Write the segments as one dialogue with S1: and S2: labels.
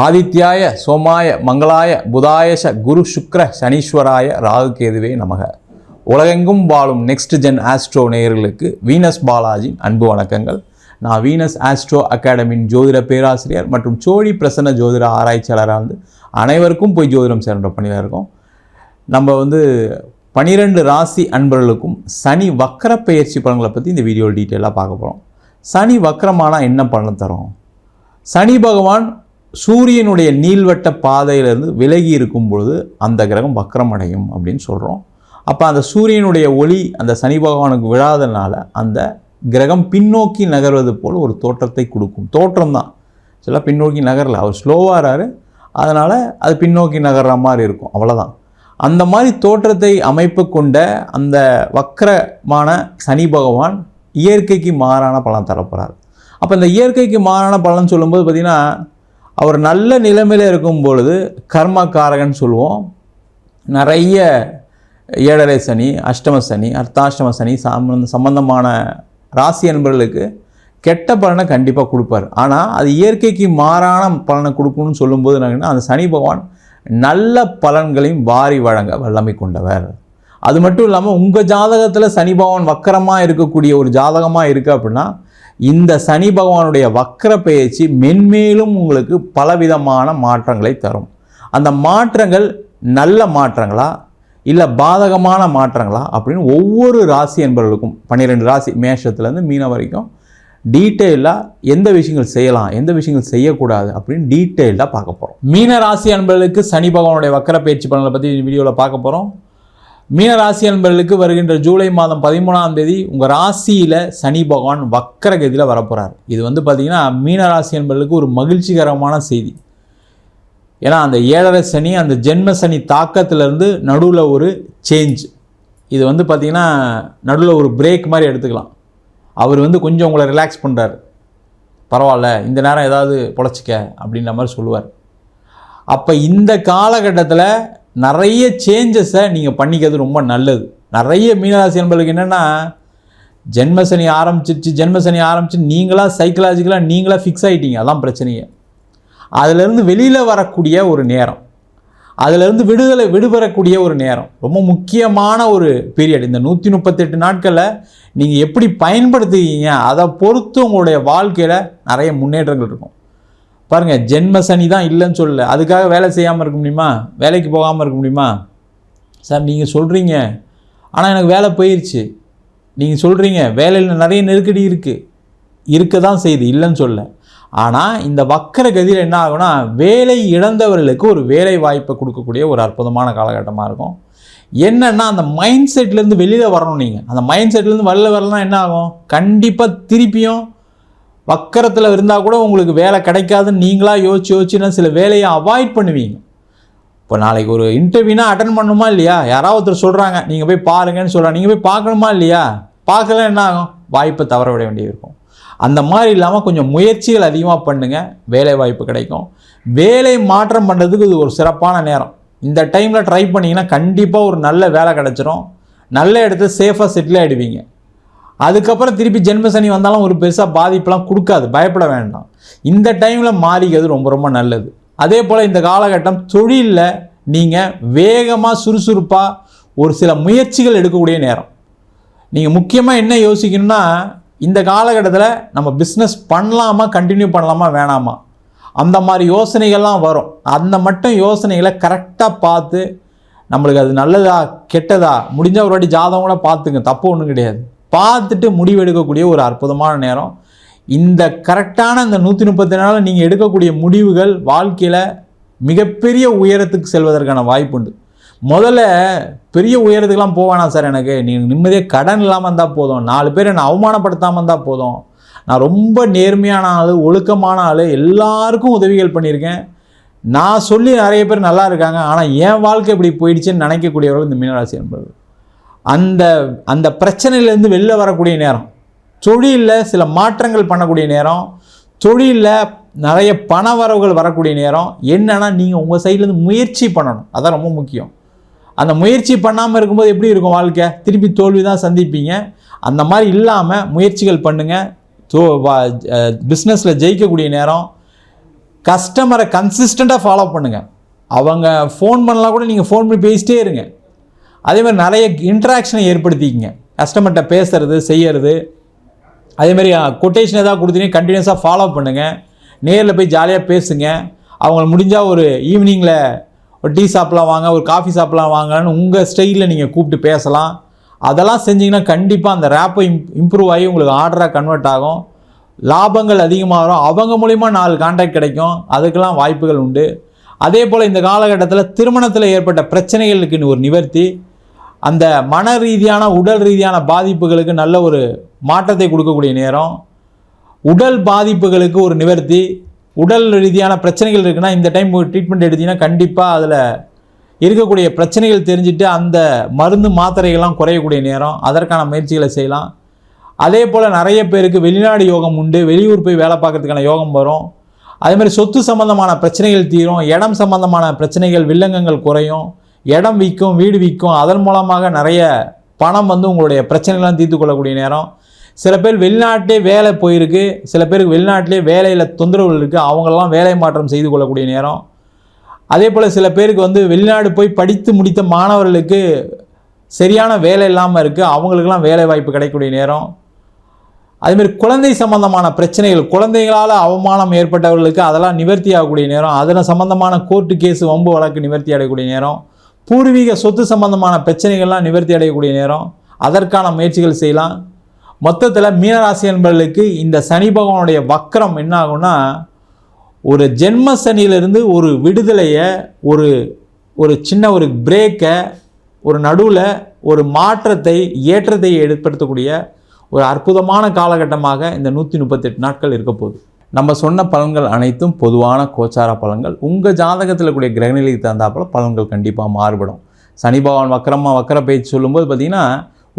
S1: ஆதித்யாய சோமாய மங்களாய புதாயச குரு சுக்ர சனீஸ்வராய ராகு கேதுவே நமக. உலகெங்கும் வாழும் நெக்ஸ்ட் ஜென் ஆஸ்ட்ரோ நேயர்களுக்கு வீனஸ் பாலாஜி அன்பு வணக்கங்கள். நான் வீனஸ் ஆஸ்ட்ரோ அகாடமியின் ஜோதிட பேராசிரியர் மற்றும் சோழி பிரசன்ன ஜோதிட ஆராய்ச்சியாளராக இருந்து அனைவருக்கும் போய் ஜோதிடம் சேர்ந்த பணியில் இருக்கோம். நம்ம 12 ராசி அன்பர்களுக்கும் சனி வக்கர பெயர்ச்சி பலன்களை பற்றி இந்த வீடியோ டீட்டெயிலாக பார்க்க போகிறோம். சனி வக்கரமானால் என்ன பலன் தரும்? சனி பகவான் சூரியனுடைய நீள்வட்ட பாதையிலிருந்து விலகி இருக்கும் பொழுது அந்த கிரகம் வக்கரம் அடையும் அப்படின்னு சொல்கிறோம். அப்போ அந்த சூரியனுடைய ஒளி அந்த சனி பகவானுக்கு விழாதனால அந்த கிரகம் பின்னோக்கி நகர்வது போல் ஒரு தோற்றத்தை கொடுக்கும். தோற்றம் தான், சில பின்னோக்கி நகரல, அவர் ஸ்லோவாகிறாரு, அதனால் அது பின்னோக்கி நகர்ற மாதிரி இருக்கும், அவ்வளோதான். அந்த மாதிரி தோற்றத்தை அமைப்பு கொண்ட அந்த வக்கரமான சனி பகவான் இயற்கைக்கு மாறான பலன் தரப்போகிறார். அப்போ இந்த இயற்கைக்கு மாறான பலன் சொல்லும்போது பார்த்திங்கன்னா, அவர் நல்ல நிலைமையில் இருக்கும் பொழுது கர்மக்காரகன் சொல்லுவோம். நிறைய 7.5 சனி, அஷ்டம சனி, அர்த்தாஷ்டம சனி சம்பந்தமான ராசி என்பவர்களுக்கு கெட்ட பலனை கண்டிப்பாக கொடுப்பார். ஆனால் அது இயற்கைக்கு மாறான பலனை கொடுக்கணும்னு சொல்லும்போது என்னன்னா, அந்த சனி பகவான் நல்ல பலன்களையும் வாரி வழங்க வல்லமை கொண்டவர். அது மட்டும் இல்லாமல் உங்கள் ஜாதகத்தில் சனி பகவான் வக்கரமாக இருக்கக்கூடிய ஒரு ஜாதகமாக இருக்குது அப்படின்னா, இந்த சனி பகவானுடைய வக்கர பெயர்ச்சி மென்மேலும் உங்களுக்கு பலவிதமான மாற்றங்களை தரும். அந்த மாற்றங்கள் நல்ல மாற்றங்களா இல்லை பாதகமான மாற்றங்களா அப்படின்னு ஒவ்வொரு ராசி என்பவர்களுக்கும் 12 ராசி மேஷத்துலேருந்து மீனம் வரைக்கும் டீட்டெயிலாக எந்த விஷயங்கள் செய்யலாம், எந்த விஷயங்கள் செய்யக்கூடாது அப்படின்னு டீட்டெயிலாக பார்க்க போகிறோம். மீன ராசி என்பவர்களுக்கு சனி பகவானுடைய வக்கர பயிற்சி பலன்களை பற்றி வீடியோவில் பார்க்க போகிறோம். மீன ராசி என்பவர்களுக்கு வருகின்ற ஜூலை மாதம் 13ஆம் தேதி உங்கள் ராசியில் சனி பகவான் வக்கர கதியில் வரப்போகிறார். இது பார்த்திங்கன்னா மீன ராசி என்பவர்களுக்கு ஒரு மகிழ்ச்சிகரமான செய்தி. ஏன்னா அந்த 7.5 சனி, அந்த ஜென்ம சனி தாக்கத்திலேருந்து நடுவில் ஒரு சேஞ்ச். இது பார்த்திங்கன்னா நடுவில் ஒரு பிரேக் மாதிரி எடுத்துக்கலாம். அவர் கொஞ்சம் உங்களை ரிலாக்ஸ் பண்ணுறார். பரவாயில்ல, இந்த நேரம் ஏதாவது பொழைச்சிக்க அப்படின்ற மாதிரி சொல்லுவார். அப்போ இந்த காலகட்டத்தில் நிறைய சேஞ்சஸை நீங்கள் பண்ணிக்கிறது ரொம்ப நல்லது. நிறைய மீனராசி என்பவர்களுக்கு என்னென்னா, ஜென்மசனி ஆரம்பிச்சு நீங்களாக சைக்கலாஜிக்கலாக நீங்களாக ஃபிக்ஸ் ஆகிட்டீங்க, அதான் பிரச்சனையே. அதிலேருந்து வெளியில் வரக்கூடிய ஒரு நேரம், அதிலேருந்து விடுபெறக்கூடிய ஒரு நேரம், ரொம்ப முக்கியமான ஒரு பீரியட். இந்த 138 நாட்களில் நீங்கள் எப்படி பயன்படுத்துவீங்க அதை பொறுத்து உங்களுடைய வாழ்க்கையில் நிறைய முன்னேற்றங்கள் இருக்கும். பாருங்கள், ஜென்ம சனி தான் இல்லைன்னு சொல்லலை, அதுக்காக வேலை செய்யாமல் இருக்க முடியுமா, வேலைக்கு போகாமல் இருக்க முடியுமா? சார் நீங்கள் சொல்கிறீங்க, ஆனால் எனக்கு வேலை போயிடுச்சு. நீங்கள் சொல்கிறீங்க வேலையில் நிறைய நெருக்கடி இருக்க தான் செய்யுது, இல்லைன்னு சொல்ல. ஆனால் இந்த வக்கர கதியில் என்ன ஆகும்னா, வேலை இழந்தவர்களுக்கு ஒரு வேலை வாய்ப்பை கொடுக்கக்கூடிய ஒரு அற்புதமான காலகட்டமாக இருக்கும். என்னென்னா, அந்த மைண்ட் செட்லேருந்து வெளியில் வரணும். நீங்கள் அந்த மைண்ட் செட்லேருந்து வெளில வரலாம், என்ன ஆகும், கண்டிப்பாக திருப்பியும் வக்கரத்தில் இருந்தால் கூட உங்களுக்கு வேலை கிடைக்காதுன்னு நீங்களாக யோசிச்சுன்னா சில வேலையை அவாய்ட் பண்ணுவீங்க. இப்போ நாளைக்கு ஒரு இன்டர்வியூனா அட்டன் பண்ணணுமா இல்லையா? யாராவது ஒருத்தர் சொல்கிறாங்க நீங்கள் போய் பாருங்கன்னு சொல்கிறாங்க, நீங்கள் போய் பார்க்கணுமா இல்லையா? பார்க்கல என்ன ஆகும், வாய்ப்பை தவற விட வேண்டியிருக்கும். அந்த மாதிரி இல்லாமல் கொஞ்சம் முயற்சிகள் அதிகமாக பண்ணுங்கள், வேலை வாய்ப்பு கிடைக்கும். வேலை மாற்றம் பண்ணுறதுக்கு இது ஒரு சிறப்பான நேரம். இந்த டைமில் ட்ரை பண்ணிங்கன்னா கண்டிப்பாக ஒரு நல்ல வேலை கிடச்சிரும், நல்ல இடத்துல சேஃபாக செட்டில் ஆகிடுவீங்க. அதுக்கப்புறம் திருப்பி ஜென்ம சனி வந்தாலும் ஒரு பெருசாக பாதிப்பெலாம் கொடுக்காது, பயப்பட வேண்டாம். இந்த டைமில் மாறிக்கிறது ரொம்ப ரொம்ப நல்லது. அதே போல் இந்த காலகட்டம் தொழிலில் நீங்கள் வேகமாக சுறுசுறுப்பாக ஒரு சில முயற்சிகள் எடுக்கக்கூடிய நேரம். நீங்கள் முக்கியமாக என்ன யோசிக்கணும்னா, இந்த காலகட்டத்தில் நம்ம பிஸ்னஸ் பண்ணலாமா, கண்டினியூ பண்ணலாமா வேணாமா, அந்த மாதிரி யோசனைகள்லாம் வரும். அந்த மட்டும் யோசனைகளை கரெக்டாக பார்த்து, நம்மளுக்கு அது நல்லதா கெட்டதா முடிஞ்ச ஒரு வாட்டி ஜாதகம் கூட பார்த்துங்க, தப்பு ஒன்றும் கிடையாது. பார்த்துட்டு முடிவெடுக்கக்கூடிய ஒரு அற்புதமான நேரம். இந்த கரெக்டான இந்த 134 நாளில் நீங்கள் எடுக்கக்கூடிய முடிவுகள் வாழ்க்கையில் மிகப்பெரிய உயரத்துக்கு செல்வதற்கான வாய்ப்பு உண்டு. முதல்ல பெரிய உயரத்துக்கெலாம் போவானா சார், எனக்கு நீங்கள் நிம்மதியாக கடன் இல்லாமல் இருந்தால் போதும், 4 பேர் என்னை அவமானப்படுத்தாமல் இருந்தால் போதும், நான் ரொம்ப நேர்மையான ஆள், ஒழுக்கமான ஆள், எல்லாருக்கும் உதவிகள் பண்ணியிருக்கேன், நான் சொல்லி நிறைய பேர் நல்லா இருக்காங்க, ஆனால் என் வாழ்க்கை இப்படி போயிடுச்சுன்னு நினைக்கக்கூடியவர்கள் இந்த மீனராசி என்பது. அந்த பிரச்சனையிலேருந்து வெளில வரக்கூடிய நேரம், தொழிலில் சில மாற்றங்கள் பண்ணக்கூடிய நேரம், தொழிலில் நிறைய பண வரவுகள் வரக்கூடிய நேரம். என்னென்னா, நீங்கள் உங்கள் சைட்லேருந்து முயற்சி பண்ணணும், அதான் ரொம்ப முக்கியம். அந்த முயற்சி பண்ணாமல் இருக்கும்போது எப்படி இருக்கும் வாழ்க்கை, திருப்பி தோல்வி தான் சந்திப்பீங்க. அந்த மாதிரி இல்லாமல் முயற்சிகள் பண்ணுங்கள். பிஸ்னஸில் ஜெயிக்கக்கூடிய நேரம். கஸ்டமரை கன்சிஸ்டண்ட்டாக ஃபாலோ பண்ணுங்கள். அவங்க ஃபோன் பண்ணலாம் கூட நீங்கள் ஃபோன் பண்ணி பேசிட்டே இருங்க. அதே மாதிரி நிறைய இன்ட்ராக்ஷனை ஏற்படுத்திக்கிங்க. கஸ்டமர்கிட்ட பேசுகிறது செய்கிறது. அதேமாதிரி கொட்டேஷன் ஏதாவது கொடுத்தீங்கன்னா கண்டினியூஸாக ஃபாலோ பண்ணுங்கள். நேரில் போய் ஜாலியாக பேசுங்க. அவங்கள முடிஞ்சால் ஒரு ஈவினிங்கில் ஒரு டீ சாப்பிட்லாம் வாங்க, ஒரு காஃபி சாப்பிட்லாம் வாங்கன்னு உங்கள் ஸ்டைலில் நீங்கள் கூப்பிட்டு பேசலாம். அதெல்லாம் செஞ்சிங்கன்னா கண்டிப்பாக அந்த ரேப்பை இம்ப்ரூவ் ஆகி உங்களுக்கு ஆர்டராக கன்வெர்ட் ஆகும். லாபங்கள் அதிகமாக வரும். அவங்க மூலிமா 4 கான்டாக்ட் கிடைக்கும். அதுக்கெல்லாம் வாய்ப்புகள் உண்டு. அதே போல் இந்த காலகட்டத்தில் திருமணத்தில் ஏற்பட்ட பிரச்சனைகளுக்கு ஒரு நிவர்த்தி, அந்த மன ரீதியான உடல் ரீதியான பாதிப்புகளுக்கு நல்ல ஒரு மாற்றத்தை கொடுக்கக்கூடிய நேரம், உடல் பாதிப்புகளுக்கு ஒரு நிவர்த்தி, உடல் ரீதியான பிரச்சனைகள் இருக்குன்னா இந்த டைம் ட்ரீட்மெண்ட் எடுத்தீங்கன்னா கண்டிப்பாக அதில் இருக்கக்கூடிய பிரச்சனைகள் தெரிஞ்சுட்டு அந்த மருந்து மாத்திரைகள்லாம் குறையக்கூடிய நேரம். அதற்கான முயற்சிகளை செய்யலாம். அதே போல் நிறைய பேருக்கு வெளிநாடு யோகம் உண்டு. வெளியூர் போய் வேலை பார்க்குறதுக்கான யோகம் வரும். அதேமாதிரி சொத்து சம்பந்தமான பிரச்சனைகள் தீரும். இடம் சம்பந்தமான பிரச்சனைகள் வில்லங்கங்கள் குறையும். இடம் விற்கும், வீடு விற்கும். அதன் மூலமாக நிறைய பணம் உங்களுடைய பிரச்சனைகள்லாம் தீர்த்து கொள்ளக்கூடிய நேரம். சில பேர் வெளிநாட்டிலே வேலை போயிருக்கு. சில பேருக்கு வெளிநாட்டிலே வேலையில் தொந்தரவுகள் இருக்குது. அவங்களெல்லாம் வேலை மாற்றம் செய்து கொள்ளக்கூடிய நேரம். அதே போல் சில பேருக்கு வெளிநாடு போய் படித்து முடித்த மாணவர்களுக்கு சரியான வேலை இல்லாமல் இருக்குது. அவங்களுக்கெல்லாம் வேலை வாய்ப்பு கிடைக்கக்கூடிய நேரம். அதேமாதிரி குழந்தை சம்பந்தமான பிரச்சனைகள், குழந்தைகளால் அவமானம் ஏற்பட்டவர்களுக்கு அதெல்லாம் நிவர்த்தி ஆகக்கூடிய நேரம். அதில் சம்பந்தமான கோர்ட்டு கேஸு வம்பு வழக்கு நிவர்த்தி அடையக்கூடிய நேரம். பூர்வீக சொத்து சம்பந்தமான பிரச்சனைகள்லாம் நிவர்த்தி அடையக்கூடிய நேரம். அதற்கான முயற்சிகள் செய்யலாம். மொத்தத்தில் மீனராசி என்பவர்களுக்கு இந்த சனி பகவானுடைய வக்கரம் என்ன ஆகும்னா, ஒரு ஜென்ம சனியிலிருந்து ஒரு விடுதலையை, ஒரு சின்ன ஒரு பிரேக்கை, ஒரு நடுவில் ஒரு மாற்றத்தை, ஏற்றத்தை ஏற்படுத்தக்கூடிய ஒரு அற்புதமான காலகட்டமாக இந்த 138 நாட்கள் இருக்க போகுது. நம்ம சொன்ன பலன்கள் அனைத்தும் பொதுவான கோச்சார பலன்கள். உங்கள் ஜாதகத்தில் கூடிய கிரகநிலைக்கு தகுந்தாப்போல் பலன்கள் கண்டிப்பாக மாறுபடும். சனி பகவான் வக்கர பேச்சு சொல்லும்போது பார்த்திங்கன்னா,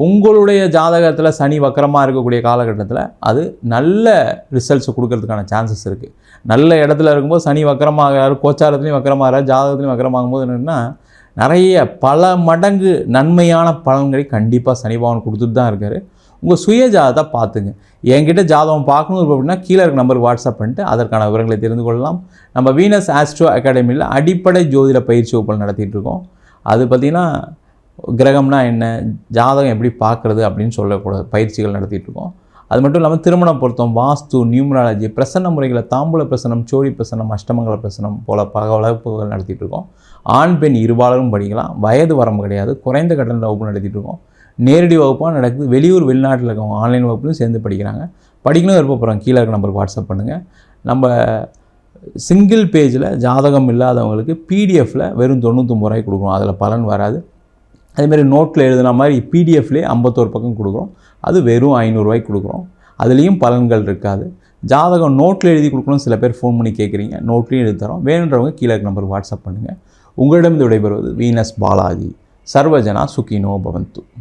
S1: உங்களுடைய ஜாதகத்தில் சனி வக்கரமாக இருக்கக்கூடிய காலகட்டத்தில் அது நல்ல ரிசல்ட்ஸ் கொடுக்கறதுக்கான சான்சஸ் இருக்குது. நல்ல இடத்துல இருக்கும்போது சனி வக்கரமாகிறாரு, கோச்சாரத்துலேயும் வக்கரமாகிறார், ஜாதகத்துலேயும் வக்கரமாகும்போது என்னென்னா நிறைய பல மடங்கு நன்மையான பலன்களை கண்டிப்பாக சனி பகவான் கொடுத்துட்டு தான் இருக்கார். உங்கள் சுய ஜாதகத்தை பார்த்துங்க. என்கிட்ட ஜாதகம் பார்க்கணும் அப்படின்னா கீழே இருக்க நம்பருக்கு வாட்ஸ்அப் பண்ணிட்டு அதற்கான விவரங்களை தெரிந்து கொள்ளலாம். நம்ம வீனஸ் ஆஸ்ட்ரோ அகாடமியில் அடிப்படை ஜோதிட பயிற்சி வகுப்புகள் நடத்திட்டு இருக்கோம். அது பார்த்திங்கன்னா கிரகம்னா என்ன, ஜாதகம் எப்படி பார்க்குறது அப்படின்னு சொல்லக்கூடாது பயிற்சிகள் நடத்திட்டு இருக்கோம். அது மட்டும் இல்லாமல் திருமண பொருத்தம், வாஸ்து, நியூமராலஜி, பிரசன்ன முறைகளை, தாம்பூல பிரசனம், சோழி பிரசனம், அஷ்டமங்கல பிரசனம் போல பல வகுப்புகள் நடத்திட்டு இருக்கோம். ஆண் பெண் இருபாலரும் படிக்கலாம். வயது வரம்பு கிடையாது. குறைந்த கட்டண வகுப்பு நடத்திட்டு இருக்கோம். நேரடி வகுப்பாக நடக்குது. வெளியூர் வெளிநாட்டில் இருக்கவங்க ஆன்லைன் வகுப்புலையும் சேர்ந்து படிக்கிறாங்க. படிக்கணும் விருப்பப்படுறோம் கீழே இருக்க நம்பருக்கு வாட்ஸ்அப் பண்ணுங்கள். நம்ம சிங்கிள் பேஜில் ஜாதகம் இல்லாதவங்களுக்கு பிடிஎஃப்பில் வெறும் 99 ரூபாய்க்கு கொடுக்குறோம். அதில் பலன் வராது. அதேமாதிரி நோட்டில் எழுதுன மாதிரி பிடிஎஃப்லேயே 51 பக்கம் கொடுக்குறோம். அது வெறும் 500 ரூபாய்க்கு கொடுக்குறோம். அதுலேயும் பலன்கள் இருக்காது. ஜாதகம் நோட்டில் எழுதி கொடுக்கணும். சில பேர் ஃபோன் பண்ணி கேட்குறீங்க. நோட்லேயும் எழுதி தரோம். வேணுன்றவங்க கீழே இருக்க நம்பருக்கு வாட்ஸ்அப் பண்ணுங்கள். உங்களிடம் விடைபெறுவது வீனஸ் பாலாஜி. சர்வஜனா சுகினோ பவந்து.